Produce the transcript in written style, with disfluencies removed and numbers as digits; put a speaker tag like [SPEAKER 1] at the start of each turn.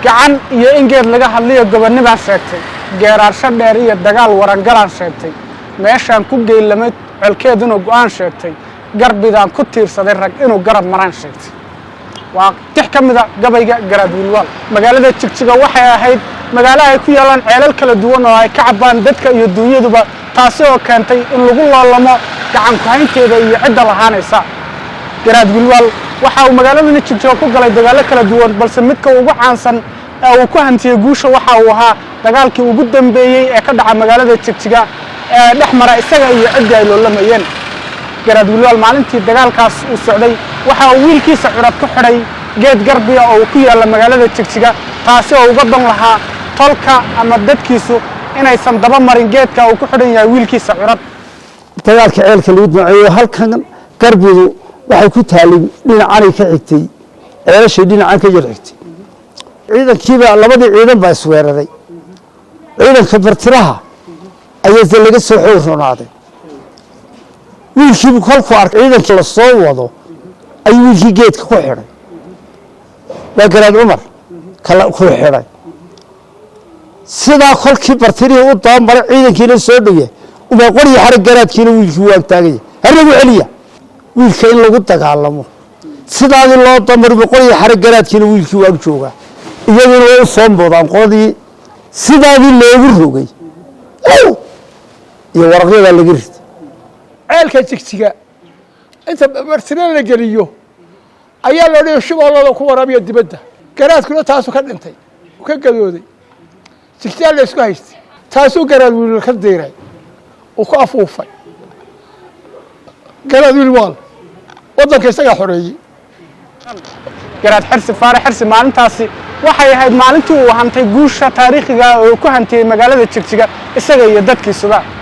[SPEAKER 1] gacan iyo in geed laga hadlayo gobonnimaa sheegtay geeraarsho dheer iyo dagaal warangalaan sheegtay meeshaan ku geylamay colkeed inuu go'aan sheegtay garbidaan ku tiirsaday rag inuu garab maraan sheegtay waa tix ka mida gabayga garaad wiilwaal magaalada Jigjiga waxay ahayd magaalo ay ku yaalaan ceelal kala duwan oo ay ka cabaan dadka iyo dunyaduba taasi oo keentay in lagu loolamo gacan ku haynteeda iyo cidda lahaanaysa garaad wiilwaal waxa uu magaalada Jigjiga ku galay dagaalo kala duwan balse midka ugu caansan ee uu ku hantiyay guusha waxa uu ahaa dagaalkii ugu dambeeyay ee ka dhacay magaalada Jigjiga ee dhexmara isaga iyo cidda ay loolamayeen garaad wiilwaal maalintii dagaalkaas uu socday waxa uu wiilkiisa curad ku xidhay geed garbiya oo ku yaala magaalada Jigjiga taasi oo uga dan lahaa tolka ama dadkiisu inaysan daba marin geedka uu ku xidhan yahay wiilkiisa curad
[SPEAKER 2] dagaalka ceelka lagu doonayo halkan garbidu waxay ku taalay dhinacan ka xigtay ceelashay dhinacan ka jirtay ciidankiiba labadii ciidan baa isweeraray ciidanka bartiraha ayaa laga soo xoornaaday wiilkii kolku arkay ciidanka la soo wado ay wiilkii geedka ku xidhay waa garaad Umar kala ku xidhay sidaa kolkii bartirihii u doomaray ciidankiina soo dhigay uma qoriyo xarig garaadkiina wiilkii waan taagay haragu celiya wiilka in lagu dagaalamo sidaadii loo doomaray qoriyo xarig garaadkiina wiilkii waan joogaa iyaguna way soo boodaan qodii sidaadii loogu rogay iyo warqada laga rid
[SPEAKER 3] ceelka Jigjiga inta bartirada la geliyo ayaa loo dhigay shubaalada ku waraabiyo dibadda garaadkuna taasoo ka dhintay ka gadooday Jigjiga la isku haystay taasoo garaad wiil ka deeray oo ku afuufay garaad wiilwaal wadanka isaga xoreeyay
[SPEAKER 1] garaad xirsi faarax xirsi maalintaasi waxay ahayd maalintii uu hantay guusha taariikhiga oo ku hantiyay magaalada Jigjiga isaga iyo dadkiisuba